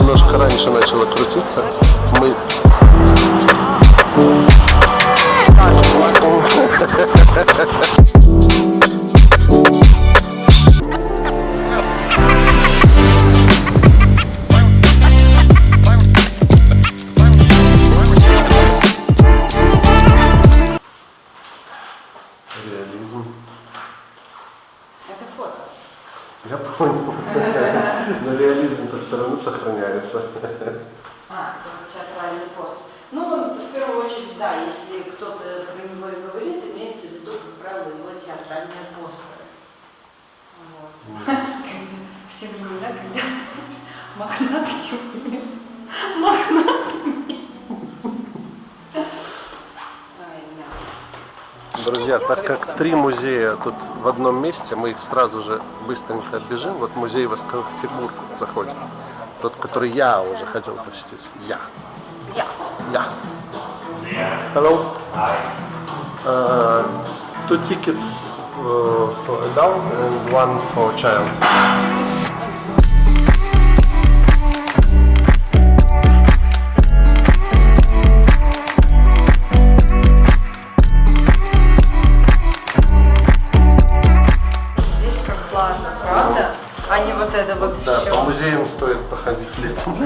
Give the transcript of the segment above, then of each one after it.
немножко раньше начало крутиться. Мы... Реализм. Это фото. Я понял. Но реализм-то все равно сохраняется. Это театральный пост. Ну, в первую очередь, да, если кто-то про него и говорит, имеется в виду, как правило, его театральные постеры. Вот. В те времена, когда мохнатые были. Мохнатыми. Друзья, так как 3 музея тут в одном месте, мы их сразу же быстренько оббежим. Вот музей восковых фигур заходим. Тот, который я уже хотел посетить. Я. Hello. Hi. 2 tickets for adult and 1 for child. Правда? А не вот это вот Да, все. по музеям стоит походить летом.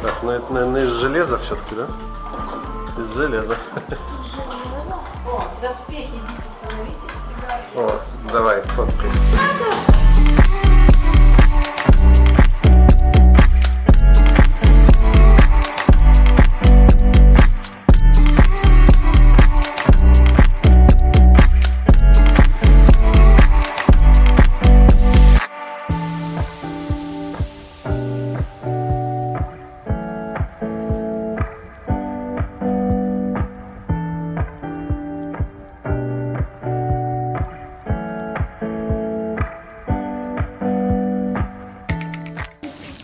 Так, ну это, наверное, из железа все-таки, да? Из железа. О, доспехи, идите, становитесь. О, давай, фоткай.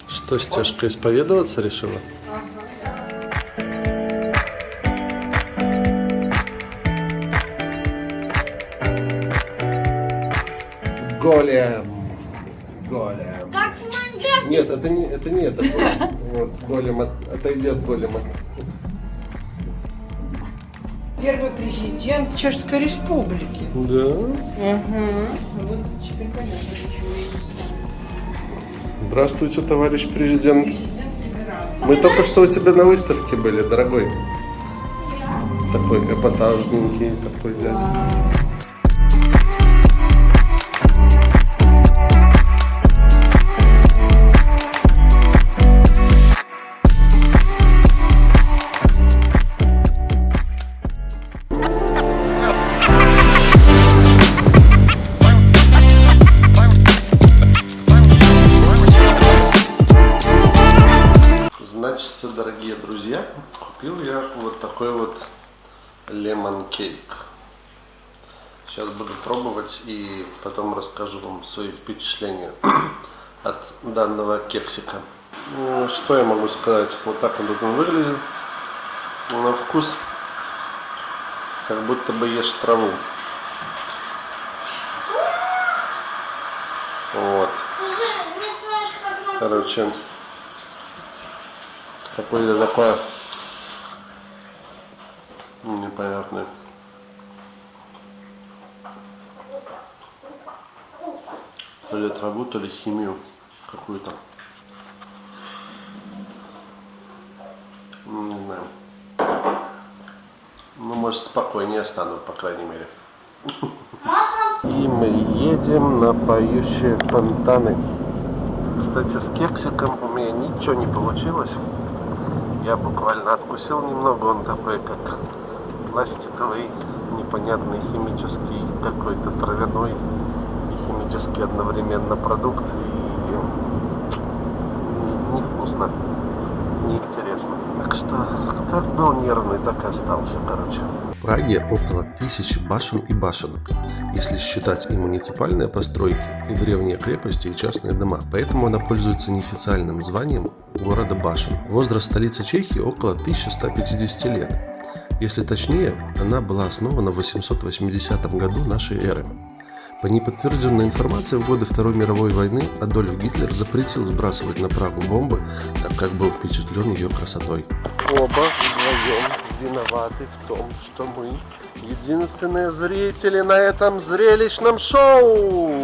Что, Стежка, исповедоваться решила? Голем. Как в Майнкрафте. Нет, это не это голем. Вот, голем, отойди от голема. Первый президент Чешской Республики. Да. Вот теперь понятно, ничего я не знаю. Здравствуйте, товарищ президент. Президент либерал. Мы только что у тебя на выставке были, дорогой. Такой эпатажненький такой дядя. Значит, дорогие друзья, купил я вот такой вот лемон кейк. Сейчас буду пробовать и потом расскажу вам свои впечатления от данного кексика. Ну, что я могу сказать? Вот так вот он выглядит. На вкус как будто бы ешь траву. Вот. Короче, какое-то такое непонятное. То ли траву, то ли химию какую-то. Не знаю. Ну, может, спокойнее стану, по крайней мере. И мы едем на поющие фонтаны. Кстати, с кексиком у меня ничего не получилось. Я буквально откусил немного, он такой как пластиковый, непонятный химический, какой-то травяной и химический одновременно продукт. И невкусно, неинтересно. Так что, как был нервный, так и остался, короче. В Праге около 1000 башен и башенок, если считать и муниципальные постройки, и древние крепости, и частные дома. Поэтому она пользуется неофициальным званием города башен. Возраст столицы Чехии около 1150 лет. Если точнее, она была основана в 880 году нашей эры. По неподтвержденной информации, в годы Второй мировой войны Адольф Гитлер запретил сбрасывать на Прагу бомбы, так как был впечатлен ее красотой. Оба вдвоем виноваты в том, что мы единственные зрители на этом зрелищном шоу.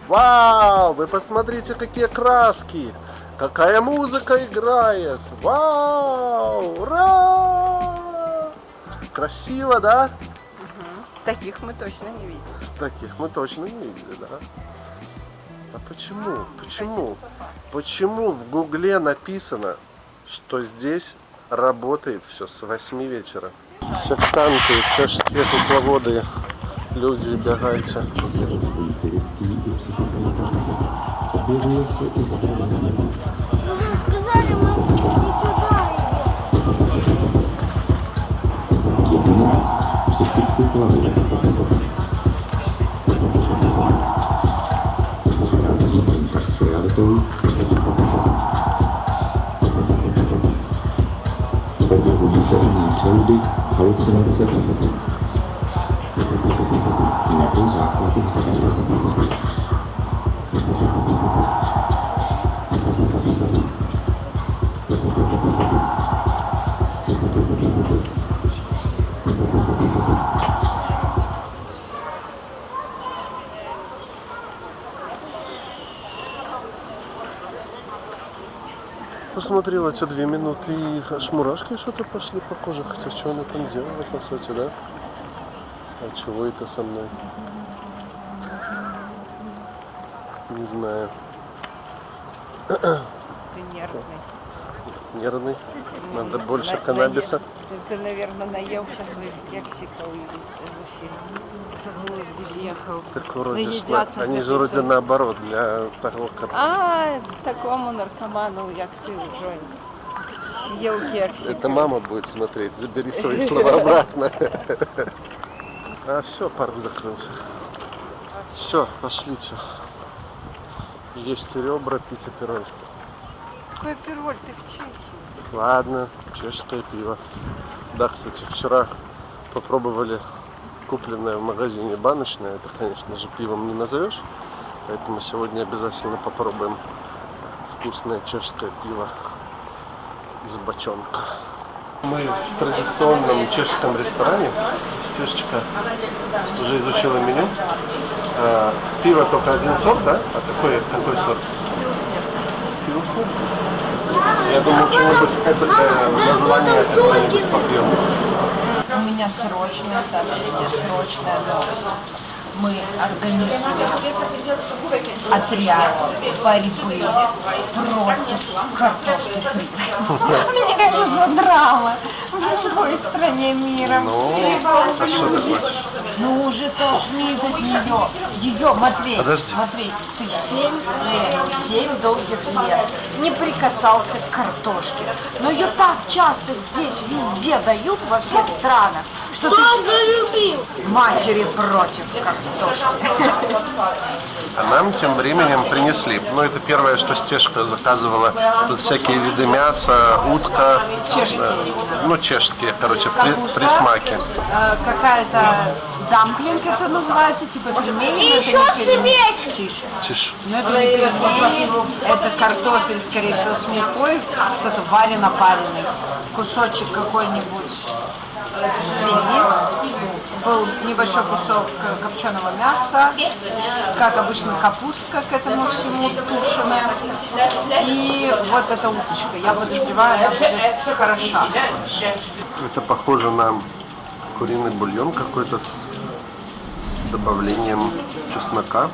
Вау! Вы посмотрите, какие краски! Какая музыка играет! Вау! Ура! Красиво, да? Таких мы точно не видели. Таких мы точно не видели, да? А почему? Почему в Гугле написано, что здесь работает все с 8 вечера? Сектанты, чешские кукловоды, люди, бегайте. Psychicky plawie. Ztrácí kontakt s realitou. Objevují se v ní přeludy, halucinace nebo záchvaty hysterie. Посмотрел эти 2 минуты и аж мурашки что-то пошли по коже. Хотя что они там делают, по сути, да? А чего это со мной? Не знаю. Ты нервный. Нервный. Надо больше каннабиса. Ты, наверное, наелся своих кексиков и с глузду съехал. Так вроде Наедятся они же такие вроде сорт. наоборот для того, как... А, такому наркоману, як ты, Жень, съел кексик. Это мама будет смотреть. Забери свои слова обратно. А все, парк закрылся. Все, пошлите. Есть ребра, пить пироль. Какой пироль, ты в Чехии? Ладно, чешское пиво. Да, кстати, вчера попробовали купленное в магазине баночное. Это, конечно же, пивом не назовешь. Поэтому сегодня обязательно попробуем вкусное чешское пиво из бочонка. Мы в традиционном чешском ресторане. Стешечка уже изучила меню. Пиво только один сорт, да? А какой сорт? Пилснер. Я думаю, что-нибудь название какое-нибудь попьем. У меня срочное сообщение, срочная новость. Мы организуем отряд борьбы против картошки фри. Меня это задрало в любой стране мира. Ну, а что такое? Ну уже тошнит от нее. Ее, Матвей, Подожди. Матвей, ты 7 долгих лет не прикасался к картошке. Но ее так часто здесь, везде дают, во всех странах, что ты Залюбил. матери против картошки. А нам тем временем принесли. Ну, это первое, что Стешка заказывала. Тут всякие виды мяса, утка. Чешские. Ну, чешские, короче, Капуста. присмаки. Какая-то дамплинг это называется, типа пельмени. И но это еще не пельмени. свечи. Тише. Тише. Но это не пельмени, это картофель, скорее всего, с мукой, что-то варено-пареный. Кусочек какой-нибудь свинины, был небольшой кусок копченого мяса, как обычно капустка к этому всему тушеная, и вот эта уточка. Я подозреваю, она будет хороша. Это похоже на куриный бульон какой-то с добавлением чеснока,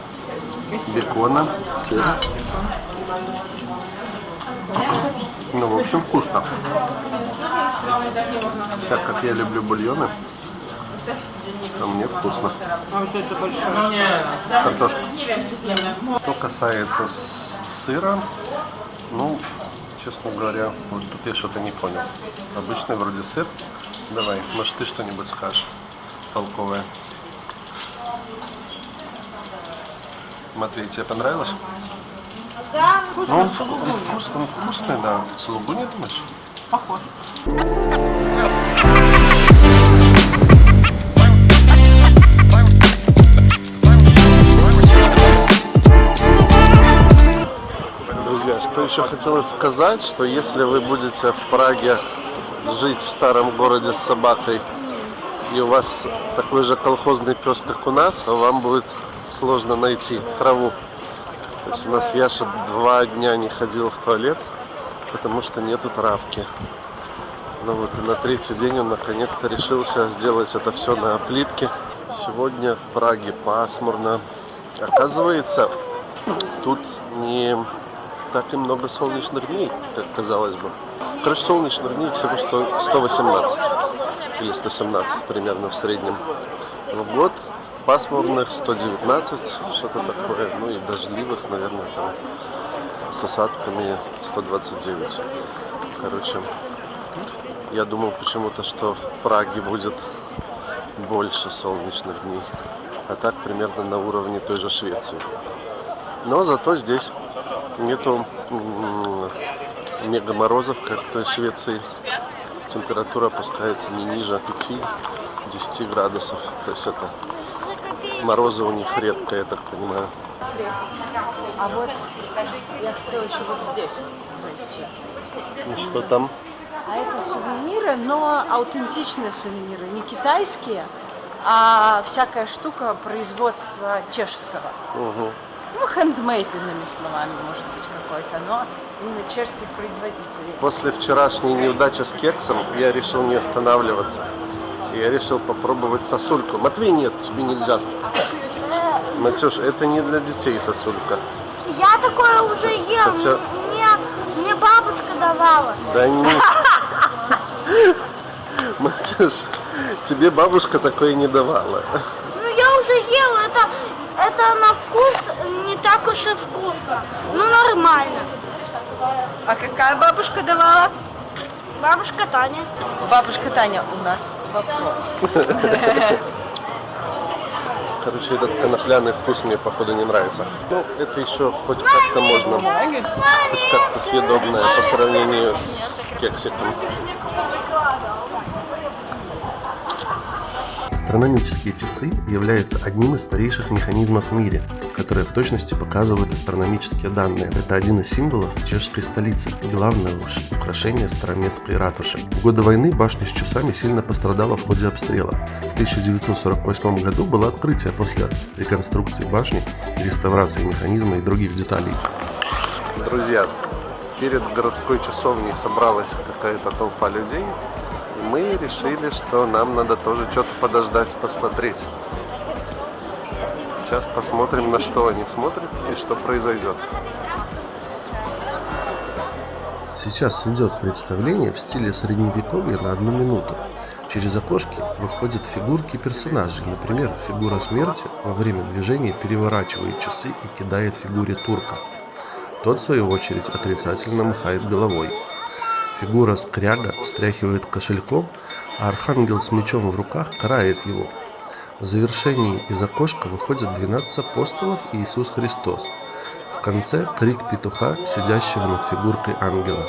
бекона, сыра. Ну, в общем, вкусно. Так как я люблю бульоны, то мне вкусно. А вот это большое. Картошка. Что касается сыра, ну, честно говоря, вот тут я что-то не понял. Обычный вроде сыр. Давай, может, ты что-нибудь скажешь толковое. Матвей, тебе понравилось? Да. Ну, вкусный, да. Сулугу не думаешь? Похож. Что еще хотелось сказать, что если вы будете в Праге жить в старом городе с собакой, и у вас такой же колхозный пес, как у нас, то вам будет сложно найти траву. То есть у нас Яша 2 дня не ходил в туалет, потому что нету травки. Ну вот и на 3-й день он наконец-то решился сделать это все на плитке. Сегодня в Праге пасмурно. Оказывается, тут не так и много солнечных дней, как казалось бы. Короче, солнечных дней всего 118 или 117 примерно в среднем в год. Пасмурных 119, что-то такое, ну и дождливых, наверное, там с осадками 129. Короче, я думал почему-то, что в Праге будет больше солнечных дней, а так примерно на уровне той же Швеции. Но зато здесь нету мега морозов, как в той Швеции. Температура опускается не ниже 5-10 градусов. То есть это морозы у них редко, я так понимаю. А вот я хотела еще вот здесь зайти. Ну что там? А это сувениры, но аутентичные сувениры, не китайские, а всякая штука производства чешского. Угу. Ну, хендмейд, иными словами, может быть, какой-то, но именно чешских производителей. После вчерашней неудачи с кексом я решил не останавливаться. Я решил попробовать сосульку. Матвей, нет, тебе нельзя. Матюш, это не для детей сосулька. Я такое уже ел. Хотя... Мне бабушка давала. Да нет. Матюш, тебе бабушка такое не давала. Ну я уже ел. Это на вкус не так уж и вкусно. Ну нормально. А какая бабушка давала? Бабушка Таня. Бабушка Таня, у нас вопрос. Короче, этот конопляный вкус мне, походу, не нравится. Ну, это еще хоть как-то можно, хоть как-то съедобное по сравнению с кексиком. Астрономические часы являются одним из старейших механизмов в мире, которые в точности показывают астрономические данные. Это один из символов чешской столицы, главное украшение Староместской ратуши. В годы войны башня с часами сильно пострадала в ходе обстрела. В 1948 году было открытие после реконструкции башни, реставрации механизма и других деталей. Друзья, перед городской часовней собралась какая-то толпа людей. И мы решили, что нам надо тоже что-то подождать, посмотреть. Сейчас посмотрим, на что они смотрят и что произойдет. Сейчас идет представление в стиле средневековья на 1 минуту. Через окошки выходят фигурки персонажей. Например, фигура смерти во время движения переворачивает часы и кидает фигуре турка. Тот, в свою очередь, отрицательно махает головой. Фигура скряга встряхивает кошельком, а архангел с мечом в руках карает его. В завершении из окошка выходят 12 апостолов и Иисус Христос. В конце крик петуха, сидящего над фигуркой ангела.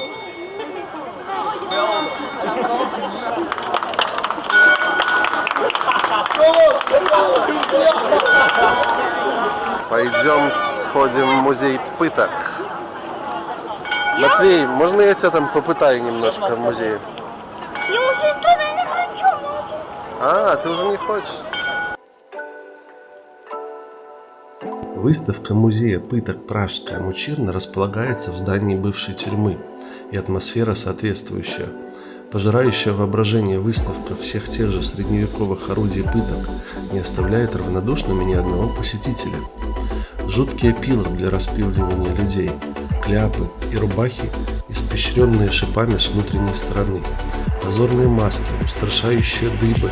Пойдем сходим в музей пыток. Матвей, можно я тебя там попытаю немножко в музее? Я уже туда не хочу. А, ты уже не хочешь? Выставка музея пыток «Пражская мучирна» располагается в здании бывшей тюрьмы, и атмосфера соответствующая. Пожирающая воображение выставка всех тех же средневековых орудий пыток не оставляет равнодушными ни одного посетителя. Жуткие пилы для распиливания людей, кляпы и рубахи, испещренные шипами с внутренней стороны, позорные маски, устрашающие дыбы.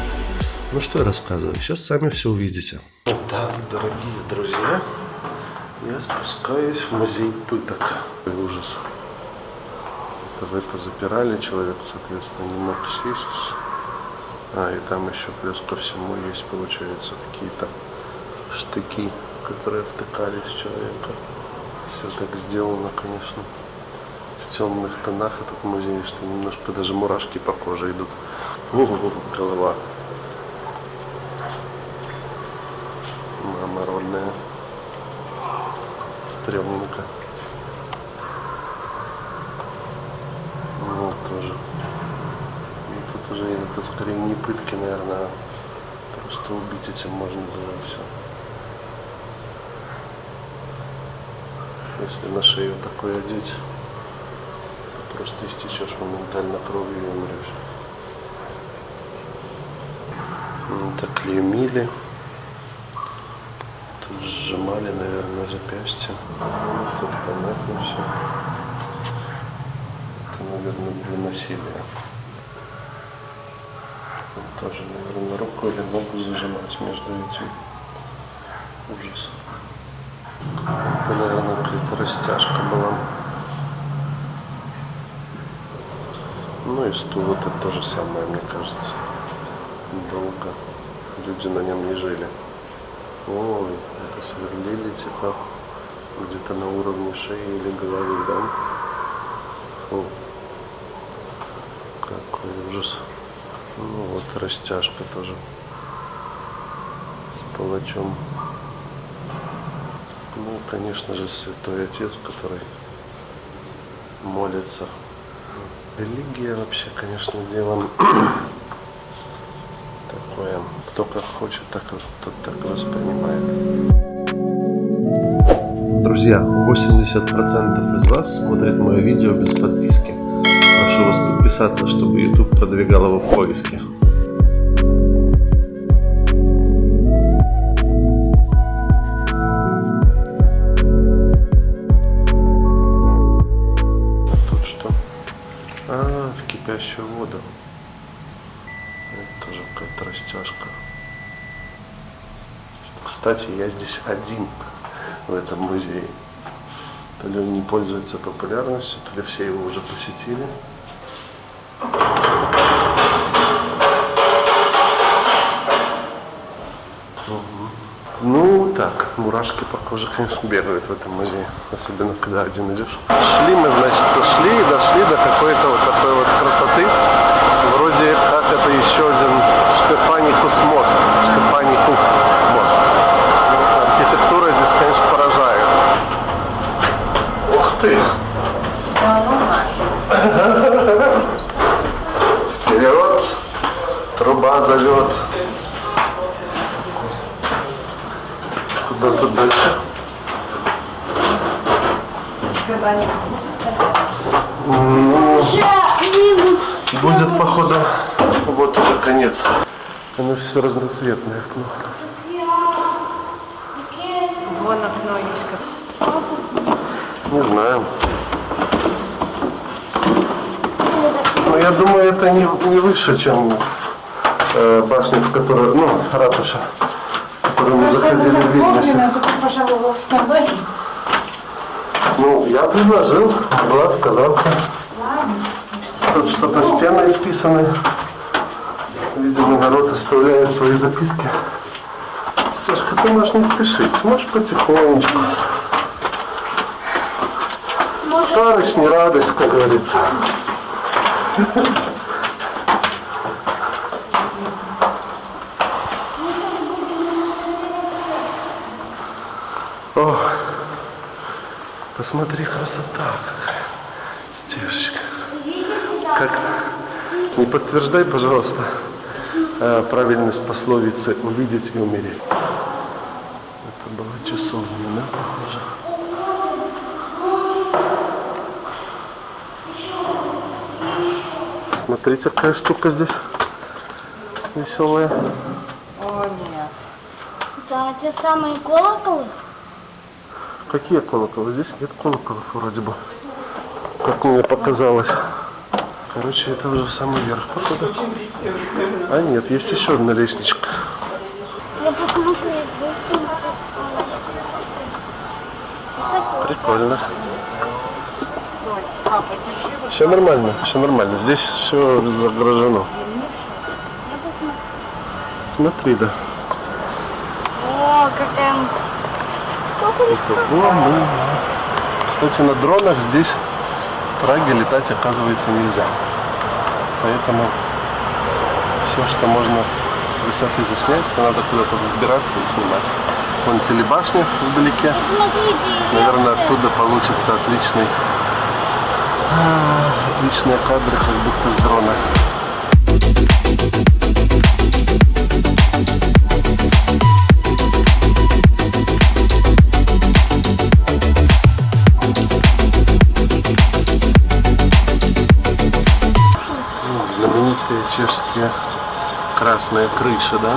Ну что я рассказываю, сейчас сами все увидите. Итак, дорогие друзья, я спускаюсь в музей пыток. Ужас. В это запирали, человек, соответственно, не мог сесть. А, и там еще плюс ко всему есть, получается, какие-то штыки, которые втыкались в человека. Все так сделано, конечно, в темных тонах этот музей, что немножко даже мурашки по коже идут. Голова. Мама родная. Стрёмненько. это скорее не пытки, наверное, просто убить этим можно было и все. Если на шею такое одеть, то просто истечешь моментально кровью и умрешь. Так клеймили. Тут сжимали, наверное, запястье. Тут понятно все. Это, наверное, для насилия. Тоже, наверное, руку или ногу зажимать между этим. Ужас. Это, наверное, какая-то растяжка была. Ну и стул это то же самое, мне кажется. Долго. Люди на нем не жили. Ой, это сверлили типа где-то на уровне шеи или головы, да? Фу. Какой ужас. Ну вот растяжка тоже с палачом. Ну, конечно же, святой отец, который молится. Религия вообще, конечно, делом такое. Кто как хочет, тот так и воспринимает. Друзья, 80% из вас смотрят мое видео без подписки. Прошу вас подписаться, чтобы YouTube продвигал его в поиске. Тут что? В кипящую воду. Это тоже какая-то растяжка. Кстати, я здесь один в этом музее. То ли он не пользуется популярностью, то ли все его уже посетили. Ну так, мурашки по коже, конечно, бегают в этом музее, особенно когда один идешь. Шли мы, значит, шли и дошли до какой-то вот такой вот красоты. Вроде как это еще один Штефаникус мост. Штефаникус мост. Архитектура здесь, конечно, поражает. Ух ты! Вперед! Труба зовет. Куда тут дальше? Ну, будет, походу, вот уже конец. Оно все разноцветное окно. Вон окно есть как. Не знаю. Но я думаю, это не выше, чем башня, в которой, ну, ратуша, в которую мы заходили в Вильнюсе. Пожалуй, с тобой. Ну, я предложил, была отказаться. Тут что-то стены исписаны. Видимо, народ оставляет свои записки. Стежка, ты можешь не спешить, можешь потихонечку. Старость не радость, как говорится. О, посмотри, красота какая. Стежечка. Как? Не подтверждай, пожалуйста, правильность пословицы «увидеть и умереть». Это была часовня, да, похоже? Смотрите, какая штука здесь веселая. О, нет. Да, те самые колоколы. Какие колоколы? Здесь нет колоколов вроде бы, как мне показалось. Короче, это уже самый верх, походу. А нет, есть еще одна лестничка. Я посмотрю. Прикольно. Все нормально, все нормально. Здесь все загорожено. Смотри, да. О, какая... Сколько их? Кстати, на дронах здесь в Праге летать, оказывается, нельзя. Поэтому все, что можно с высоты заснять, то надо куда-то взбираться и снимать. Вон телебашня вдалеке. Смотрите. Наверное, оттуда получится отличные кадры, как будто с дрона. Знаменитые чешские красные крыши, да?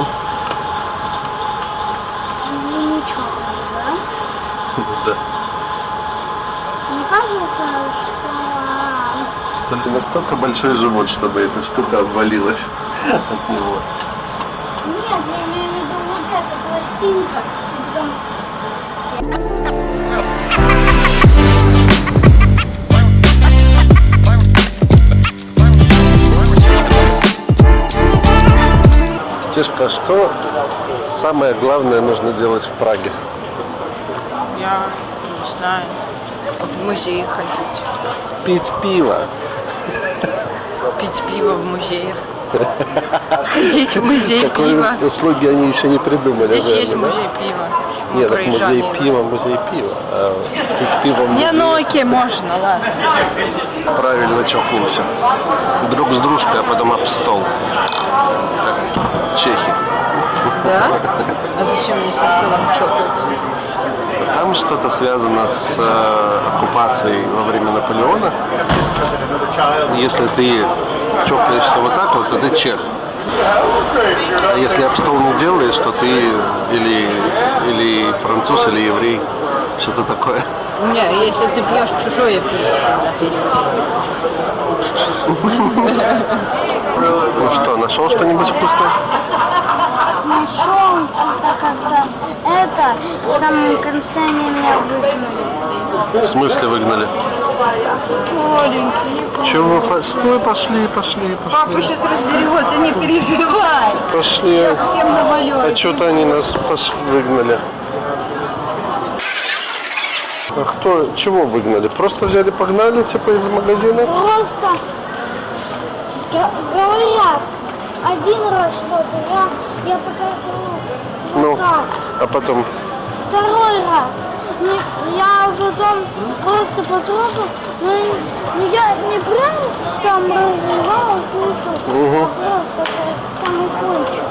Ну, ничего, да? Да. Мне кажется, что... Настолько большой живот, чтобы эта штука обвалилась от него. Нет, я имею в виду вот эта пластинка. И потом... Стежка, что самое главное нужно делать в Праге? Я не знаю. В музей ходить. Пить пиво. Пить пиво в музеях. Ходить в музей пива. Какие услуги они еще не придумали. Здесь есть наверное, музей пива. да? Нет, так музей пива. А пить пиво в Не, музее. ну окей, можно, ладно. Правильно чокнемся. Друг с дружкой, а потом об стол. Как чехи. Да? А зачем мне со столом чокаться? Там что-то связано с оккупацией во время Наполеона. Если ты чокаешься вот так вот, то ты чех. А если об стол не делаешь, то ты или француз, или еврей. Что-то такое. Не, если ты пьешь чужое пиво, тогда ты не пьешь. Ну что, нашел что-нибудь вкусное? Нашел что-то как-то. Это в самом конце они меня выгнали. В смысле выгнали? Чего? Пошли. Папа сейчас разберется, не переживай. Пошли. Сейчас всем навалю. А что-то они нас выгнали. А кто, чего выгнали? Просто взяли, погнали, типа, из магазина? Просто говорят один раз что-то, я покажу. Ну, Так. а потом, Второй раз. Я потом просто потрогал, но я не прям там разливал, кушал, а просто самый кончик.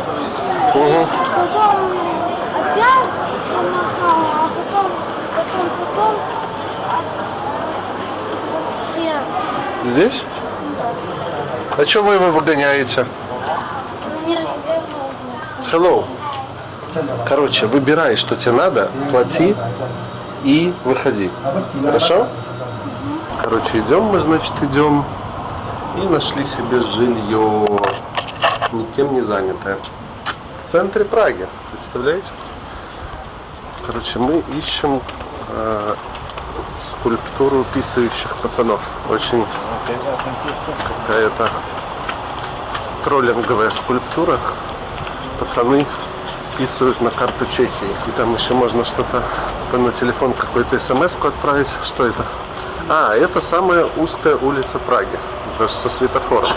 Потом опять помахал, а потом все. здесь? А что вы его выгоняете? Не разбирался. Hello. Короче, выбирай, что тебе надо, плати и выходи. Хорошо? Короче, идем мы, значит, идем. И нашли себе жилье. Никем не занятое. В центре Праги. Представляете? Короче, мы ищем скульптуру писающих пацанов. Очень какая-то троллинговая скульптура. Пацаны писают на карту Чехии. И там еще можно что-то на телефон, какую-то смс-ку отправить. Что это? А, это самая узкая улица Праги. Даже со светофором.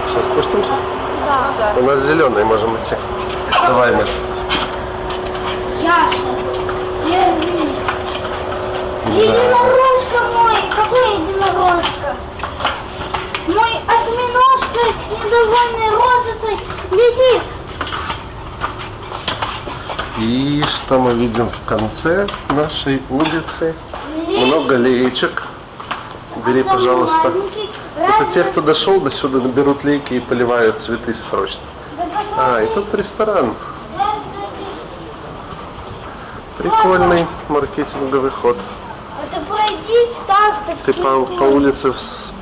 Сейчас спустимся? Да. У нас зеленый, можем идти. Давай, Мэтт. Яша, единорожка мой, какой единорожка? Мой осьминожка с недовольной рожицей летит. И что мы видим в конце нашей улицы? Много леечек. Бери, пожалуйста. Это те, кто дошел до сюда, берут лейки и поливают цветы срочно. А, и тут ресторан. Прикольный маркетинговый ход. Это пройдись так. Ты по улице,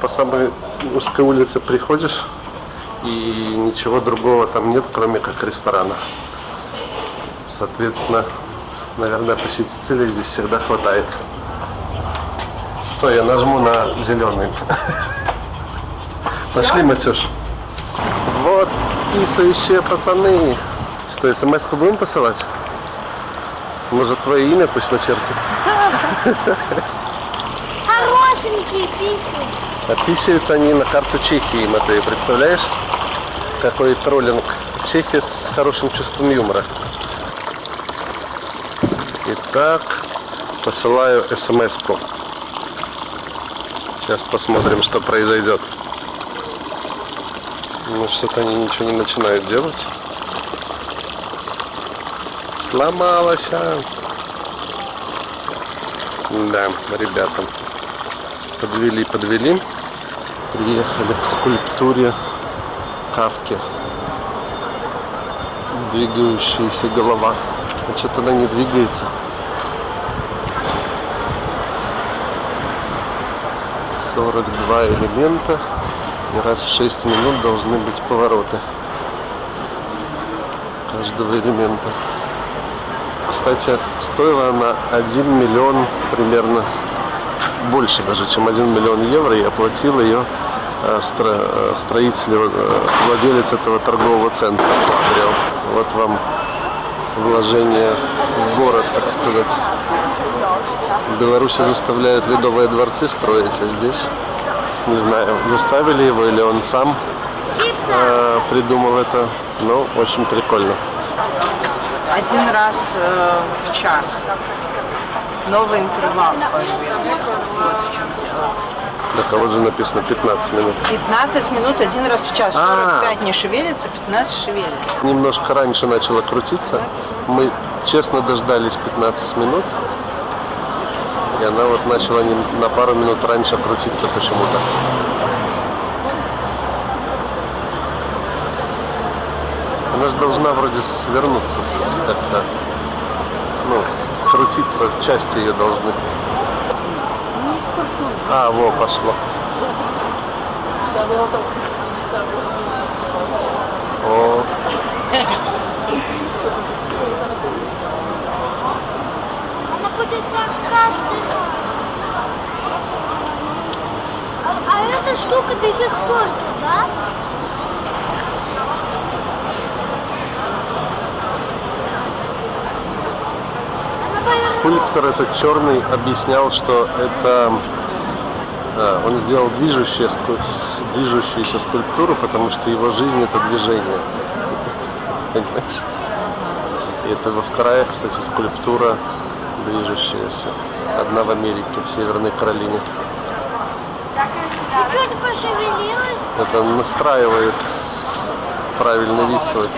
по самой узкой улице приходишь, и ничего другого там нет, кроме как ресторана. Соответственно, наверное, посетителей здесь всегда хватает. Стой, я нажму на зеленый. Пошли, Матюш. Вот писающие пацаны. Что, смс-ку будем посылать? Может, твое имя пусть начертит? Хорошенькие писают. А писают они на карту Чехии, Матвей, представляешь? Какой троллинг. Чехия с хорошим чувством юмора. Итак, посылаю смс-ку. Сейчас посмотрим, что произойдет. Но что-то они ничего не начинают делать. Сломалась. Да, ребята. Подвели. Приехали к скульптуре Кафки. Двигающаяся голова. А что-то она не двигается. 42 элемента. И раз в 6 минут должны быть повороты каждого элемента. Кстати, стоила она 1 миллион примерно, больше даже, чем 1 миллион евро. И оплатил ее строитель, владелец этого торгового центра. Вот вам вложение в город, так сказать. В Беларуси заставляют ледовые дворцы строить, а здесь, не знаю, заставили его или он сам придумал это, но очень прикольно. Один раз в час. Новый интервал появился. Вот в чем дело. Так, а вот же написано 15 минут. 15 минут один раз в час. 45 не шевелится, 15 шевелится. Немножко раньше начало крутиться. Мы честно дождались 15 минут. И она вот начала на пару минут раньше крутиться почему-то. Она же должна вроде свернуться как-то. Ну, скрутиться, части ее должны. А, во, пошло. О. Она будет так каждый раз. А эта штука до сих пор тут, да? Скульптор этот черный объяснял, что это он сделал движущуюся скульптуру, потому что его жизнь это движение. Понимаешь? И это вторая, кстати, скульптура движущаяся. Одна в Америке, в Северной Каролине. Чуть-чуть пошевелилась. Это настраивает правильный вид свой.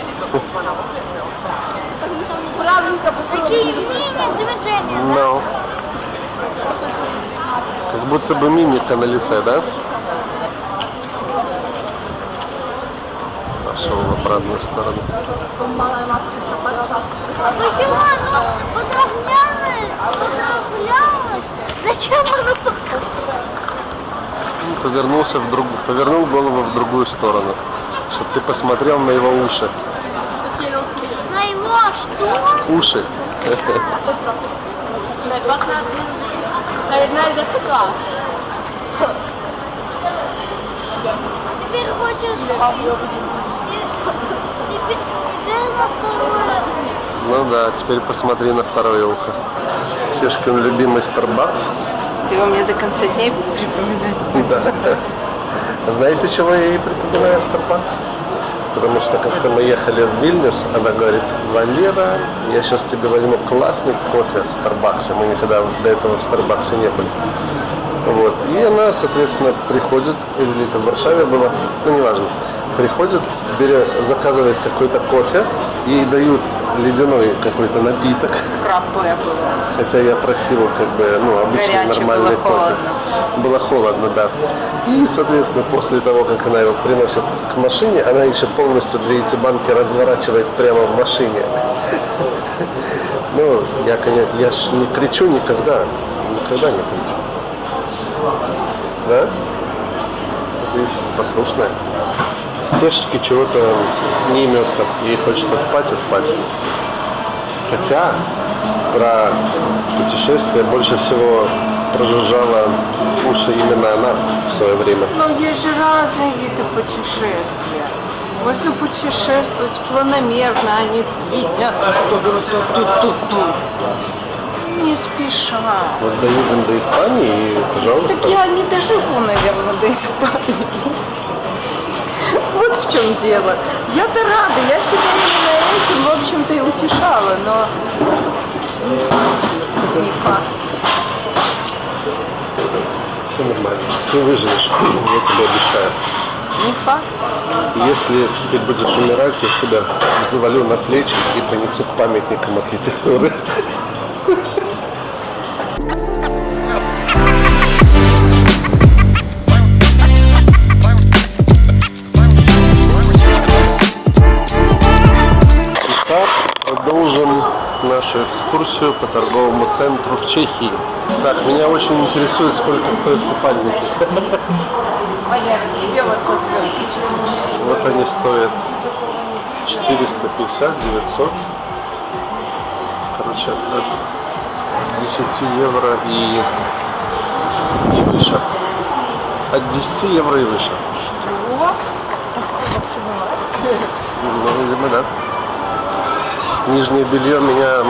Такие мини-движения, да? No. Как будто бы мимика на лице, да? Пошел в обратную сторону. Почему оно подравнялось? Зачем оно Повернул голову в другую сторону, чтобы ты посмотрел на его уши. на его что? Уши. Теперь хочешь... Теперь на второе. Ну да, теперь посмотри на второе ухо. Стешкин любимый Starbucks. Ты его мне до конца дней будешь припоминать. Да. Знаете, чего я ей припоминаю Starbucks? Потому что как-то мы ехали в Вильнюс, она говорит: Валера, я сейчас тебе возьму классный кофе в Старбаксе. Мы никогда до этого в Старбаксе не были. Вот. И она, соответственно, приходит, или это в Варшаве было, ну неважно, приходит, заказывает какой-то кофе, ей дают ледяной какой-то напиток. Фраппе было. Хотя я просил, как бы, ну, обычный горячий, нормальный было кофе. холодно. Было холодно, да. И, соответственно, после того, как она его приносит к машине, она еще полностью для эти банки разворачивает прямо в машине. Ну, я ж не кричу никогда. Никогда не кричу. Да? Видишь, послушная. Стешечки чего-то не имется. Ей хочется спать и спать. Хотя про путешествие больше всего прожужжала уши именно она в свое время. Но есть же разные виды путешествия. Можно путешествовать планомерно, а не 3 дня. Не спеша. Вот доедем до Испании и, пожалуйста. Так я не доживу, наверное, до Испании. Вот в чем дело. Я-то рада, я себя именно этим, в общем-то, и утешала, но не факт. Не факт. Все нормально. Ты выживешь, я тебе обещаю. Не факт. Если ты будешь умирать, я тебя завалю на плечи и понесу к памятникам архитектуры. Итак, продолжим нашу экскурсию по торговому центру в Чехии. Так, меня очень интересует, сколько стоят купальники. Валера, тебе вот со звездочкой. Вот они стоят 450, 900. Короче, от 10 евро и выше. От 10 евро и выше. Что? Ну, видимо, да. Нижнее белье меня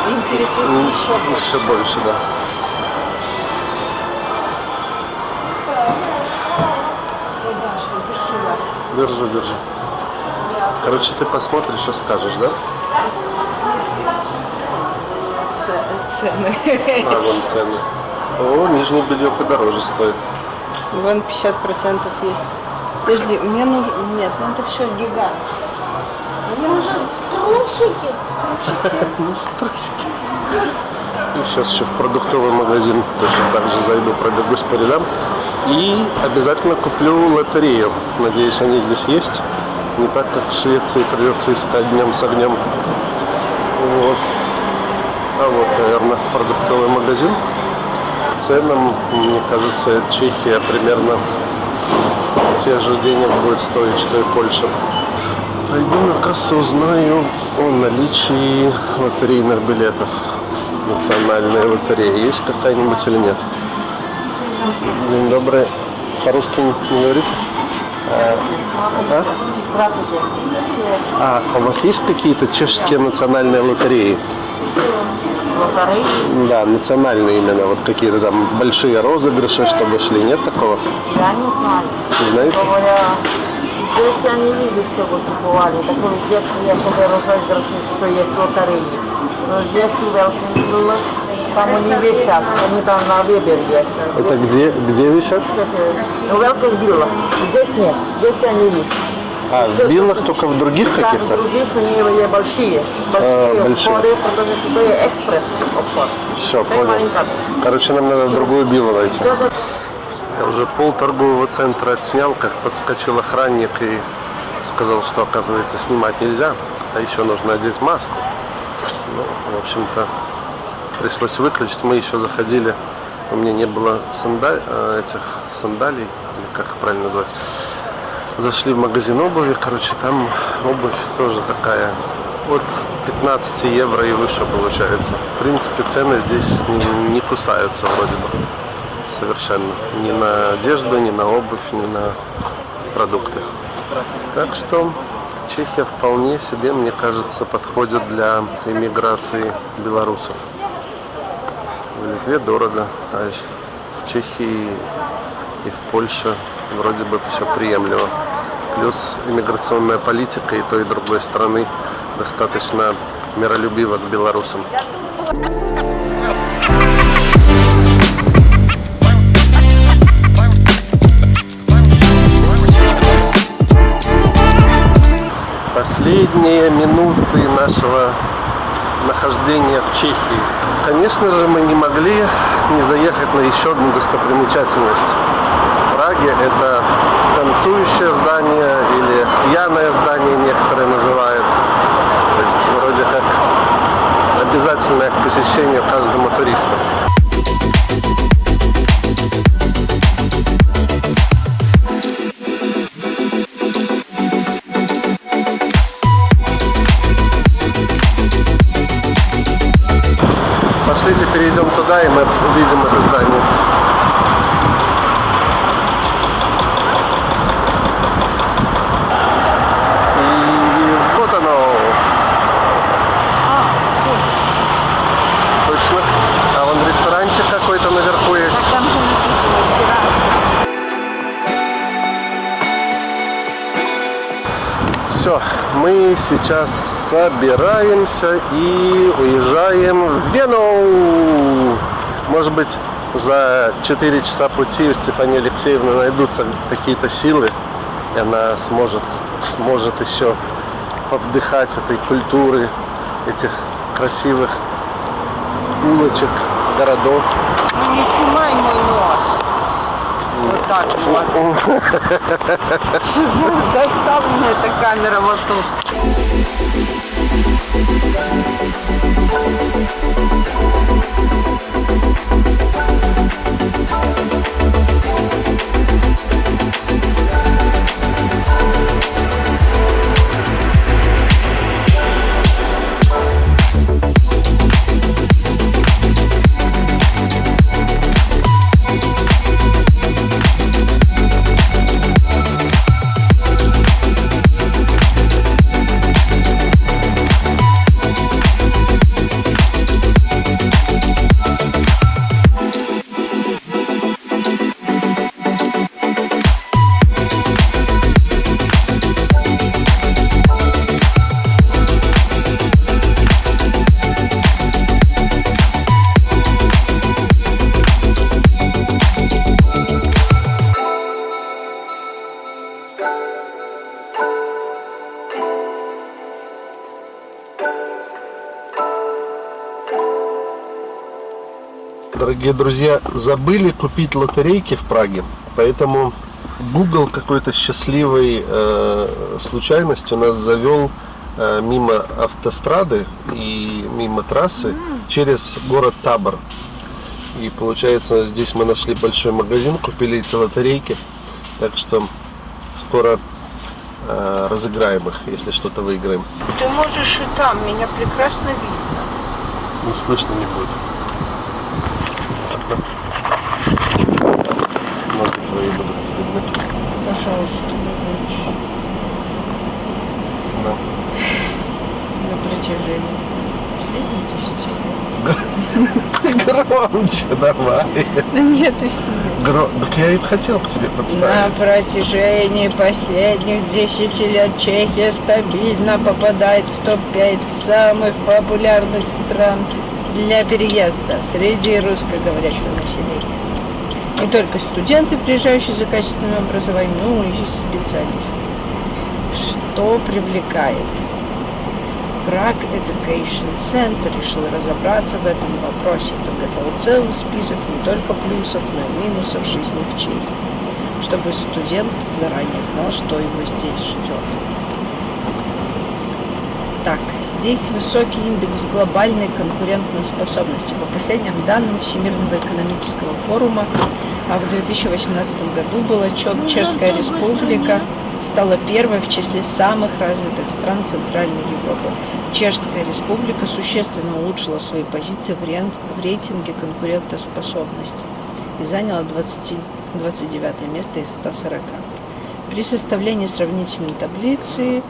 Интересует еще. еще больше, да. Держу, держу. Короче, ты посмотришь и скажешь, да? Цены. А, вон цены. О, нижнее белье подороже стоит. Вон 50% есть. Подожди, мне нужно... Нет, ну это все гигант. Мне нужны трусики. Ну, трусики. И сейчас еще в продуктовый магазин точно так же зайду, пробегусь по рядам. И обязательно куплю лотерею. Надеюсь, они здесь есть. Не так, как в Швеции, придется искать днем с огнем. Вот. А вот, наверное, продуктовый магазин. Ценам, мне кажется, Чехия примерно тех же денег будет стоить, что и Польша. Пойду на кассу, узнаю о наличии лотерейных билетов. Национальная лотерея есть какая-нибудь или нет? День добрый. По-русски не говорите? А у вас есть какие-то чешские национальные лотереи? Лотереи? Да, национальные именно, вот какие-то там большие розыгрыши, чтобы шли, нет такого? Я не знаю. Не знаете? Здесь я не видел, чтобы купували. Такое в детстве я когда розыгрыши, что есть лотереи. Но здесь у Велкинвилла, там они висят, они там на Вебер есть. Это где висят? У Велкинвилла. Здесь нет, здесь я не вижу. А, в Биллах только в других Да, в каких-то? других они большие. Большие. Входы, потому что это экспресс обход. Все, Это понял. маленькая. Короче, нам надо в другую Биллу найти. Я уже пол торгового центра отснял, как подскочил охранник и сказал, что, оказывается, снимать нельзя, а еще нужно одеть маску. Ну, в общем-то, пришлось выключить. Мы еще заходили, у меня не было этих сандалий, или как их правильно назвать. Зашли в магазин обуви, короче, там обувь тоже такая, от 15 евро и выше получается. В принципе, цены здесь не кусаются вроде бы. Совершенно. Ни на одежду, ни на обувь, ни на продукты. Так что Чехия вполне себе, мне кажется, подходит для иммиграции белорусов. В Литве дорого, а в Чехии и в Польше вроде бы все приемлемо. Плюс иммиграционная политика и той, и другой страны достаточно миролюбива к белорусам. Последние минуты нашего нахождения в Чехии. Конечно же, мы не могли не заехать на еще одну достопримечательность. В Праге это танцующее здание или пьяное здание некоторые называют. То есть вроде как обязательное к посещению каждому туристу. Пошлите, перейдем туда, и мы увидим это здание. И вот оно. Точно. А вон ресторанчик какой-то наверху есть. Там же написано терраса. Все, мы сейчас собираемся и уезжаем в Вену. Может быть, за 4 часа пути у Стефании Алексеевны найдутся какие-то силы, и она сможет еще повдыхать этой культуры, этих красивых улочек, городов. Ну не снимай мой нос. Вот так вот. Достал мне эта камера вот тут. Дорогие друзья, забыли купить лотерейки в Праге, поэтому Google какой-то счастливой случайностью нас завел мимо автострады и мимо трассы через город Табор. И получается, здесь мы нашли большой магазин, купили эти лотерейки, так что скоро разыграем их, если что-то выиграем. Ты можешь и там, меня прекрасно видно. Не слышно не будет. Ноги твои будут видны. Пожалуйста, Да. на протяжении последних 10 лет. Ты громче давай. Да нету сил. Так я и хотел к тебе На подставить. протяжении последних 10 лет Чехия стабильно попадает в топ-5 самых популярных стран для переезда среди русскоговорящего населения. Не только студенты, приезжающие за качественным образованием, но и специалисты. Что привлекает? Prague Education Center решил разобраться в этом вопросе и подготовил целый список не только плюсов, но и минусов жизни в Чехии, чтобы студент заранее знал, что его здесь ждет. Так, здесь высокий индекс глобальной конкурентоспособности. По последним данным Всемирного экономического форума, в 2018 году был отчет Чешская Республика стала первой в числе самых развитых стран Центральной Европы. Чешская Республика существенно улучшила свои позиции в рейтинге конкурентоспособности и заняла 29 место из 140. При составлении сравнительной таблицы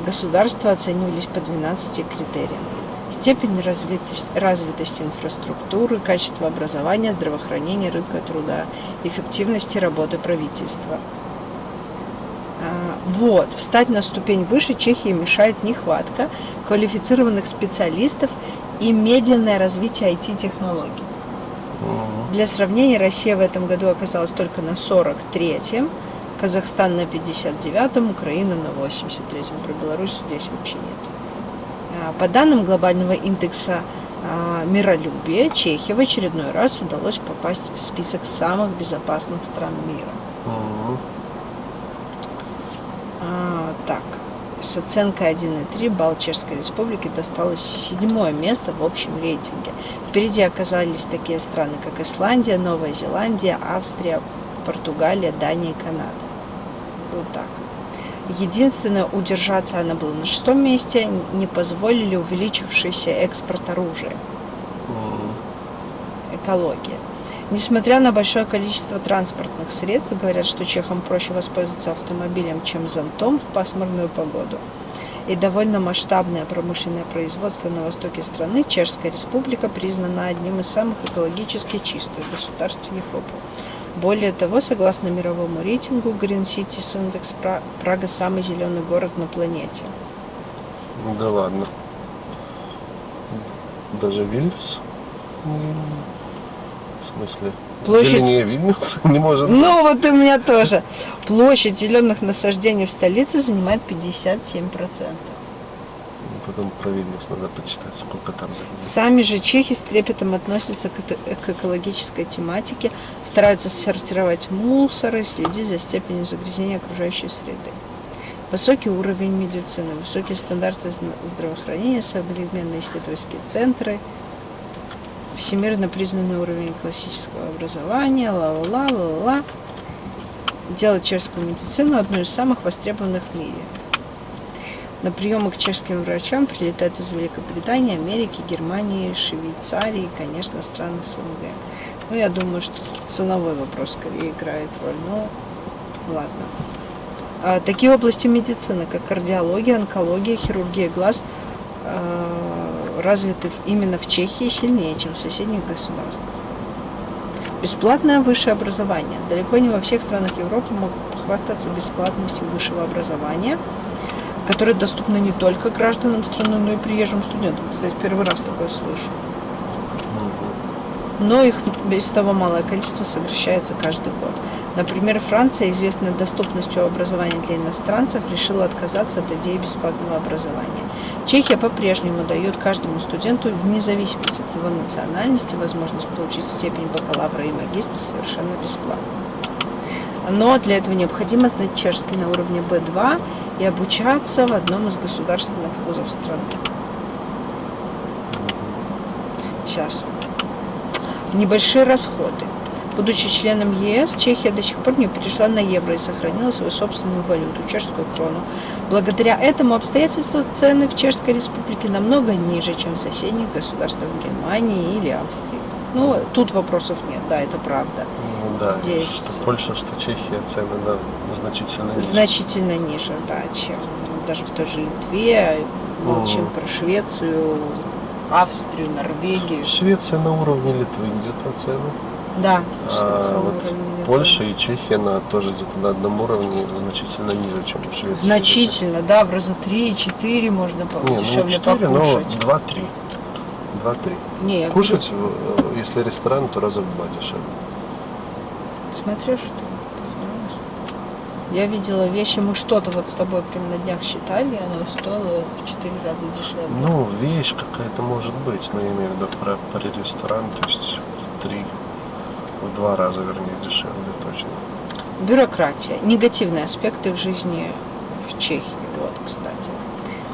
государства оценивались по 12 критериям. Степень развитости инфраструктуры, качество образования, здравоохранения, рынка труда, эффективности работы правительства. Встать на ступень выше Чехии мешает нехватка квалифицированных специалистов и медленное развитие IT-технологий. Для сравнения, Россия в этом году оказалась только на 43-м, Казахстан на 59-м, Украина на 83-м. Про Беларусь здесь вообще нет. По данным глобального индекса миролюбия, Чехии в очередной раз удалось попасть в список самых безопасных стран мира. Так, с оценкой 1,3 балл Чешской Республики досталось 7-е место в общем рейтинге. Впереди оказались такие страны, как Исландия, Новая Зеландия, Австрия, Португалия, Дания и Канада. Вот так. Единственное, удержаться она была на 6-м месте, не позволили увеличившийся экспорт оружия. Экология. Несмотря на большое количество транспортных средств, говорят, что чехам проще воспользоваться автомобилем, чем зонтом в пасмурную погоду. И довольно масштабное промышленное производство на востоке страны, Чешская Республика признана одним из самых экологически чистых государств Европы. Более того, согласно мировому рейтингу Green Cities Index, Прага самый зеленый город на планете. Да ладно. Даже Вильнюс В смысле? Площадь- Зеленее Вильнюса не может быть. Ну, вот у меня тоже. Площадь зеленых насаждений в столице занимает 57%. Потом про Вильнюс надо почитать, сколько там зеленее. Сами же чехи с трепетом относятся к экологической тематике, стараются сортировать мусор и следить за степенью загрязнения окружающей среды. Высокий уровень медицины, высокие стандарты здравоохранения, современные исследовательские центры, всемирно признанный уровень классического образования, ла-ла-ла. Делает чешскую медицину одной из самых востребованных в мире. На приемы к чешским врачам прилетают из Великобритании, Америки, Германии, Швейцарии и, конечно, стран СНГ. Ну, я думаю, что ценовой вопрос скорее играет роль, но ладно. Такие области медицины, как кардиология, онкология, хирургия глаз, развиты именно в Чехии сильнее, чем в соседних государствах. Бесплатное высшее образование. Далеко не во всех странах Европы могут похвастаться бесплатностью высшего образования, которое доступно не только гражданам страны, но и приезжим студентам. Кстати, первый раз такое слышу. Но их без того малое количество сокращается каждый год. Например, Франция, известная доступностью образования для иностранцев, решила отказаться от идеи бесплатного образования. Чехия по-прежнему дает каждому студенту, вне зависимости от его национальности, возможность получить степень бакалавра и магистра совершенно бесплатно. Но для этого необходимо знать чешский на уровне B2 и обучаться в одном из государственных вузов страны. Сейчас. Небольшие расходы. Будучи членом ЕС, Чехия до сих пор не перешла на евро и сохранила свою собственную валюту, чешскую крону. Благодаря этому обстоятельству цены в Чешской Республике намного ниже, чем в соседних государствах Германии или Австрии. Ну, тут вопросов нет, да, это правда. Ну, да, Здесь что Польша, что Чехия, цены да, значительно ниже. значительно ниже, да, чем даже в той же Литве. Молчим про Швецию, Австрию, Норвегию. Швеция на уровне Литвы где-то цены. Да, А Швеция вот уровень Литвы. Польша и Чехия тоже где-то на одном уровне значительно ниже, чем в Швеции. Значительно, да, в раза 3-4 можно Не, дешевле ну 4, но покушать. 2-3. 2-3. Не, я Кушать, если ресторан, то раза в 2 дешевле. смотрю, что ты знаешь. Я видела вещи, мы что-то вот с тобой прям на днях считали, и оно стоило в 4 раза дешевле. Ну, вещь какая-то может быть, но я имею в виду про ресторан, то есть в 2 раза, вернее, дешевле точно. Бюрократия. Негативные аспекты в жизни в Чехии. Вот, кстати.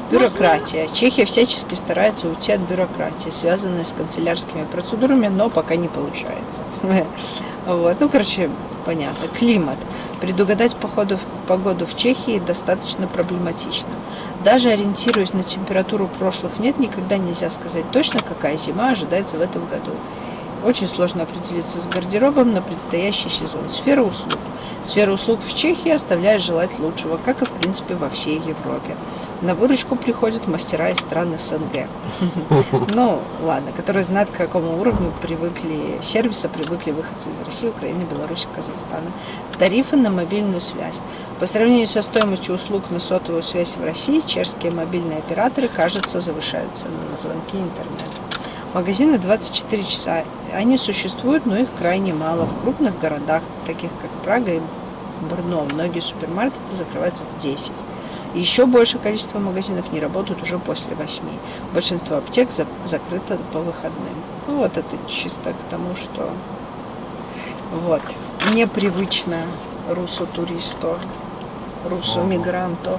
Бюрократия. Чехия всячески старается уйти от бюрократии, связанной с канцелярскими процедурами, но пока не получается. Вот. Ну, короче, понятно. Климат. Предугадать погоду в Чехии достаточно проблематично. Даже ориентируясь на температуру прошлых лет, никогда нельзя сказать точно, какая зима ожидается в этом году. Очень сложно определиться с гардеробом на предстоящий сезон. Сфера услуг. Сфера услуг в Чехии оставляет желать лучшего, как и в принципе во всей Европе. На выручку приходят мастера из стран СНГ. Ну, ладно, которые знают, к какому уровню сервиса привыкли выходцы из России, Украины, Беларуси, Казахстана. Тарифы на мобильную связь. По сравнению со стоимостью услуг на сотовую связь в России, чешские мобильные операторы, кажется, завышают цены на звонки и интернет. Магазины 24 часа. Они существуют, но их крайне мало. В крупных городах, таких как Прага и Брно, многие супермаркеты закрываются в 10. Еще большее количество магазинов не работают уже после 8. Большинство аптек закрыто по выходным. Ну вот это чисто к тому, что непривычно русо-туристо, русо-мигранто.